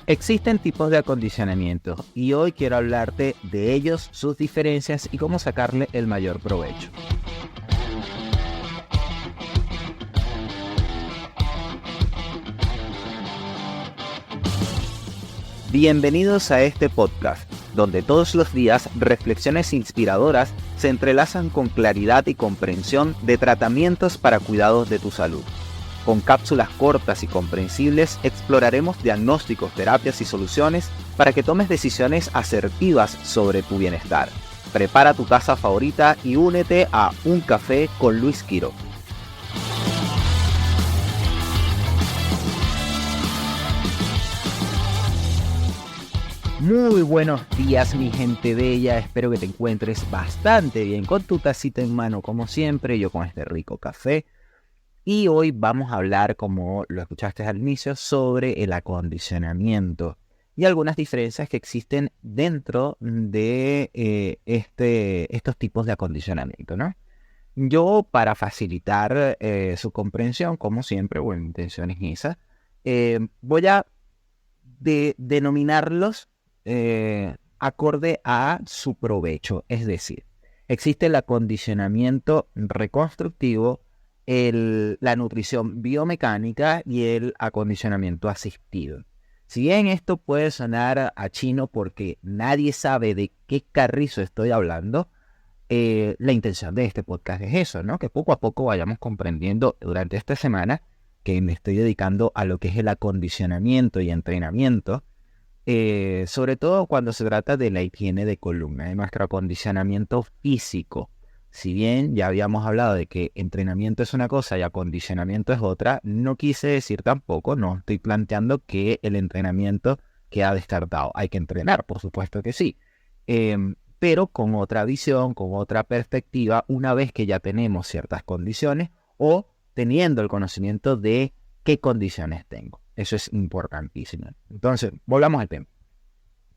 Existen tipos de acondicionamiento y hoy quiero hablarte de ellos, sus diferencias y cómo sacarle el mayor provecho. Bienvenidos a este podcast, donde todos los días reflexiones inspiradoras se entrelazan con claridad y comprensión de tratamientos para cuidados de tu salud. Con cápsulas cortas y comprensibles exploraremos diagnósticos, terapias y soluciones para que tomes decisiones asertivas sobre tu bienestar. Prepara tu taza favorita y únete a Un Café con Luis Quiro. Muy buenos días, mi gente bella. Espero que te encuentres bastante bien con tu tacita en mano como siempre, yo con este rico café. Y hoy vamos a hablar, como lo escuchaste al inicio, sobre el acondicionamiento y algunas diferencias que existen dentro de estos tipos de acondicionamiento, ¿no? Yo, para facilitar su comprensión, como siempre, mi intención es esa, voy a denominarlos acorde a su provecho. Es decir, existe el acondicionamiento reconstructivo, la nutrición biomecánica y el acondicionamiento asistido. Si bien esto puede sonar a chino porque nadie sabe de qué carrizo estoy hablando, la intención de este podcast es eso, ¿no? Que poco a poco vayamos comprendiendo durante esta semana que me estoy dedicando a lo que es el acondicionamiento y entrenamiento, sobre todo cuando se trata de la higiene de columna, de nuestro acondicionamiento físico. Si bien ya habíamos hablado de que entrenamiento es una cosa y acondicionamiento es otra, no quise decir tampoco, no estoy planteando que el entrenamiento queda descartado. Hay que entrenar, por supuesto que sí, pero con otra visión, con otra perspectiva, una vez que ya tenemos ciertas condiciones o teniendo el conocimiento de qué condiciones tengo. Eso es importantísimo. Entonces, volvamos al tema.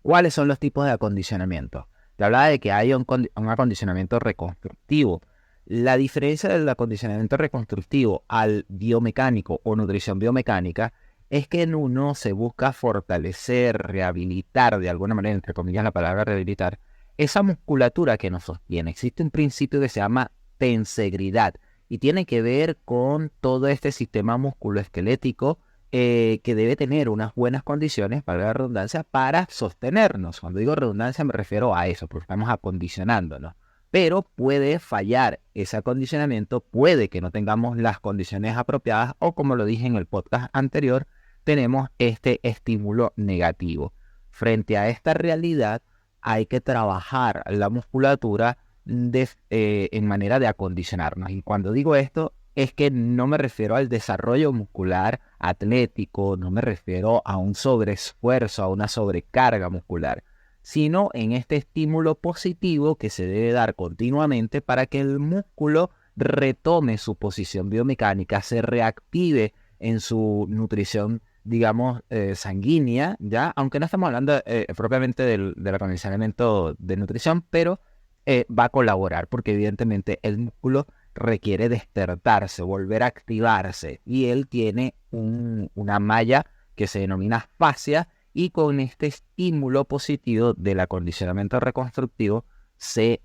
¿Cuáles son los tipos de acondicionamiento? Te hablaba de que hay un acondicionamiento reconstructivo. La diferencia del acondicionamiento reconstructivo al biomecánico o nutrición biomecánica es que en uno se busca fortalecer, rehabilitar, de alguna manera, entre comillas la palabra rehabilitar, esa musculatura que nos sostiene. Existe un principio que se llama tensegridad y tiene que ver con todo este sistema musculoesquelético que debe tener unas buenas condiciones, para la redundancia, para sostenernos. Cuando digo redundancia me refiero a eso, porque estamos acondicionándonos. Pero puede fallar ese acondicionamiento, puede que no tengamos las condiciones apropiadas o, como lo dije en el podcast anterior, tenemos este estímulo negativo. Frente a esta realidad hay que trabajar la musculatura en manera de acondicionarnos. Y cuando digo esto, es que no me refiero al desarrollo muscular atlético, no me refiero a un sobreesfuerzo, a una sobrecarga muscular, sino en este estímulo positivo que se debe dar continuamente para que el músculo retome su posición biomecánica, se reactive en su nutrición, digamos, sanguínea, ¿ya? Aunque no estamos hablando propiamente del acondicionamiento de nutrición, pero va a colaborar porque evidentemente el músculo requiere despertarse, volver a activarse, y él tiene una malla que se denomina fascia, y con este estímulo positivo del acondicionamiento reconstructivo se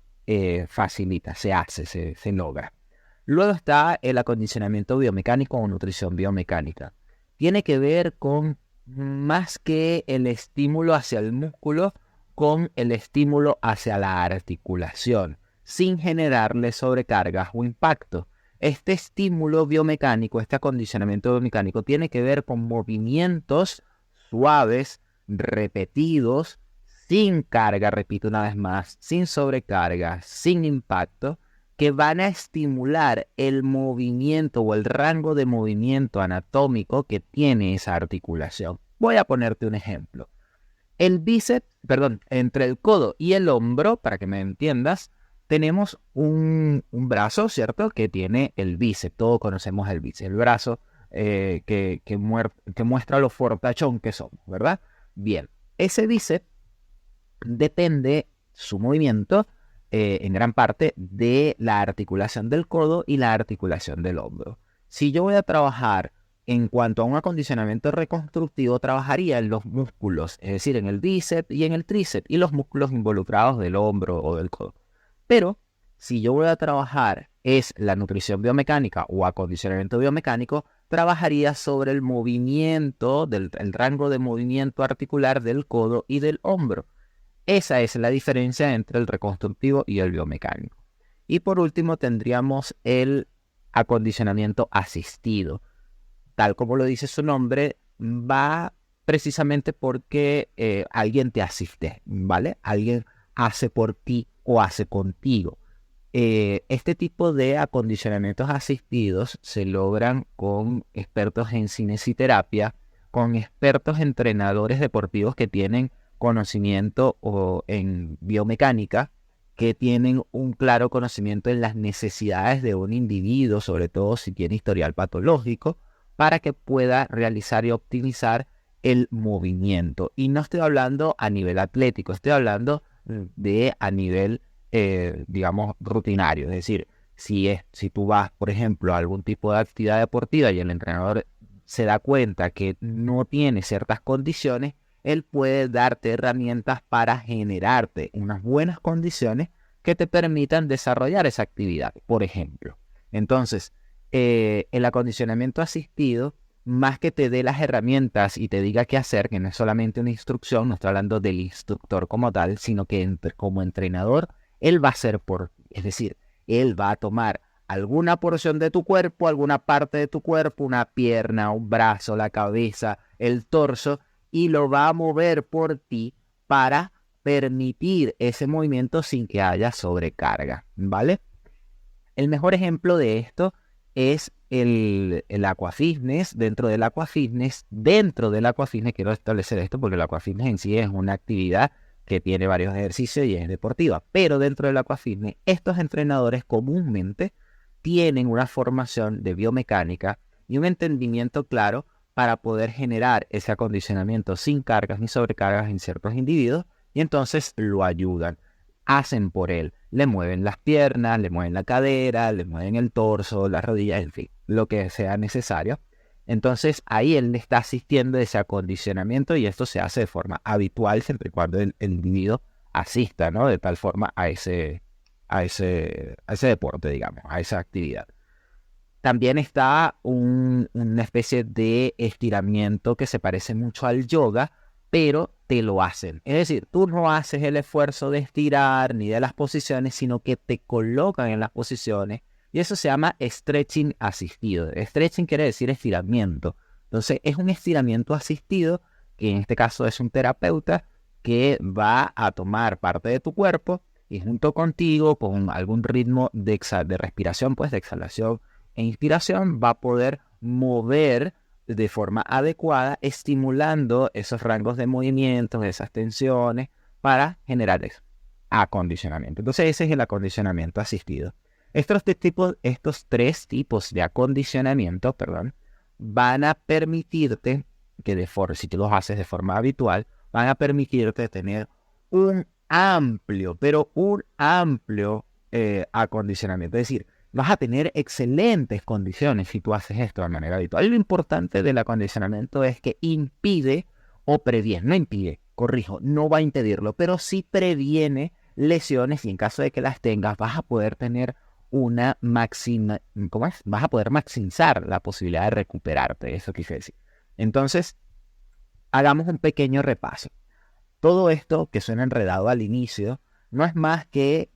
facilita, se logra. Luego está el acondicionamiento biomecánico o nutrición biomecánica. Tiene que ver con más que el estímulo hacia el músculo, con el estímulo hacia la articulación, sin generarle sobrecargas o impacto. Este estímulo biomecánico, este acondicionamiento biomecánico, tiene que ver con movimientos suaves, repetidos, sin carga, repito una vez más, sin sobrecarga, sin impacto, que van a estimular el movimiento o el rango de movimiento anatómico que tiene esa articulación. Voy a ponerte un ejemplo. Entre el codo y el hombro, para que me entiendas, tenemos un brazo, ¿cierto? Que tiene el bíceps. Todos conocemos el bíceps, el brazo que muestra lo fortachón que somos, ¿verdad? Bien, ese bíceps depende su movimiento en gran parte de la articulación del codo y la articulación del hombro. Si yo voy a trabajar en cuanto a un acondicionamiento reconstructivo, trabajaría en los músculos, es decir, en el bíceps y en el tríceps, y los músculos involucrados del hombro o del codo. Pero si yo voy a trabajar es la nutrición biomecánica o acondicionamiento biomecánico, trabajaría sobre el movimiento, el rango de movimiento articular del codo y del hombro. Esa es la diferencia entre el reconstructivo y el biomecánico. Y por último tendríamos el acondicionamiento asistido. Tal como lo dice su nombre, va precisamente porque alguien te asiste, ¿vale? Alguien hace por ti o hace contigo. Este tipo de acondicionamientos asistidos se logran con expertos en cinesiterapia, con expertos entrenadores deportivos que tienen conocimiento en biomecánica, que tienen un claro conocimiento en las necesidades de un individuo, sobre todo si tiene historial patológico, para que pueda realizar y optimizar el movimiento. Y no estoy hablando a nivel atlético, estoy hablando de a nivel, digamos, rutinario. Es decir, si tú vas, por ejemplo, a algún tipo de actividad deportiva y el entrenador se da cuenta que no tiene ciertas condiciones, él puede darte herramientas para generarte unas buenas condiciones que te permitan desarrollar esa actividad, por ejemplo. Entonces, el acondicionamiento asistido, más que te dé las herramientas y te diga qué hacer, que no es solamente una instrucción, no estoy hablando del instructor como tal, sino que como entrenador, él va a hacer por ti. Es decir, él va a tomar alguna porción de tu cuerpo, alguna parte de tu cuerpo, una pierna, un brazo, la cabeza, el torso, y lo va a mover por ti para permitir ese movimiento sin que haya sobrecarga, ¿vale? El mejor ejemplo de esto es el aquafitness. Dentro del aquafitness, quiero establecer esto porque el aquafitness en sí es una actividad que tiene varios ejercicios y es deportiva, pero dentro del aquafitness, estos entrenadores comúnmente tienen una formación de biomecánica y un entendimiento claro para poder generar ese acondicionamiento sin cargas ni sobrecargas en ciertos individuos, y entonces lo ayudan, hacen por él, le mueven las piernas, le mueven la cadera, le mueven el torso, las rodillas, en fin, lo que sea necesario. Entonces ahí él le está asistiendo a ese acondicionamiento y esto se hace de forma habitual siempre y cuando el individuo asista, ¿no? De tal forma a ese deporte, digamos, a esa actividad. También está una especie de estiramiento que se parece mucho al yoga, pero te lo hacen. Es decir, tú no haces el esfuerzo de estirar ni de las posiciones, sino que te colocan en las posiciones. Y eso se llama stretching asistido. Stretching quiere decir estiramiento. Entonces, es un estiramiento asistido, que en este caso es un terapeuta, que va a tomar parte de tu cuerpo y junto contigo, con algún ritmo de respiración, pues de exhalación e inspiración, va a poder mover de forma adecuada, estimulando esos rangos de movimientos, esas tensiones, para generar eso, acondicionamiento. Entonces ese es el acondicionamiento asistido. Estos tres tipos de acondicionamiento, van a permitirte que si tú los haces de forma habitual, van a permitirte tener un amplio, pero un amplio acondicionamiento. Es decir, vas a tener excelentes condiciones si tú haces esto de manera habitual. Lo importante del acondicionamiento es que impide o previene, no impide, corrijo, no va a impedirlo, pero sí previene lesiones y en caso de que las tengas vas a poder tener una vas a poder maximizar la posibilidad de recuperarte, eso quise decir. Entonces, hagamos un pequeño repaso. Todo esto que suena enredado al inicio no es más que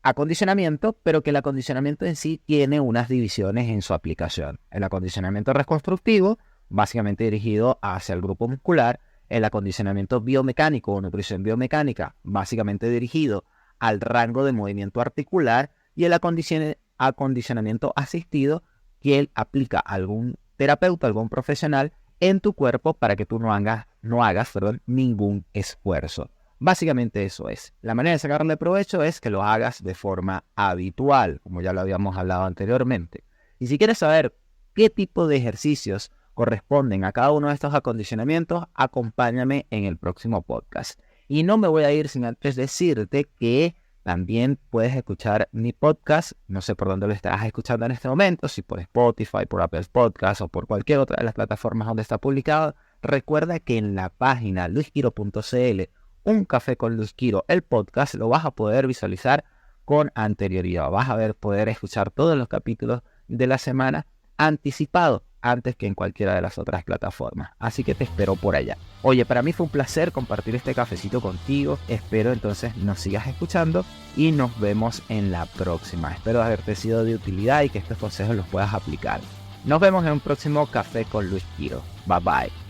acondicionamiento, pero que el acondicionamiento en sí tiene unas divisiones en su aplicación. El acondicionamiento reconstructivo, básicamente dirigido hacia el grupo muscular. El acondicionamiento biomecánico o nutrición biomecánica, básicamente dirigido al rango de movimiento articular. Y el acondicionamiento asistido, que él aplica a algún terapeuta, algún profesional en tu cuerpo para que tú no hagas ningún esfuerzo. Básicamente eso es. La manera de sacarle provecho es que lo hagas de forma habitual, como ya lo habíamos hablado anteriormente. Y si quieres saber qué tipo de ejercicios corresponden a cada uno de estos acondicionamientos, acompáñame en el próximo podcast. Y no me voy a ir sin antes decirte que También puedes escuchar mi podcast, no sé por dónde lo estarás escuchando en este momento, si por Spotify, por Apple Podcasts o por cualquier otra de las plataformas donde está publicado. Recuerda que en la página luisquiro.cl, Un Café con Luis Quiro, el podcast, lo vas a poder visualizar con anterioridad. Vas a poder escuchar todos los capítulos de la semana anticipado antes que en cualquiera de las otras plataformas. Así que te espero por allá. Oye, para mí fue un placer compartir este cafecito contigo. Espero entonces nos sigas escuchando y nos vemos en la próxima. Espero haberte sido de utilidad y que estos consejos los puedas aplicar. Nos vemos en un próximo Café con Luis Quiro. Bye bye.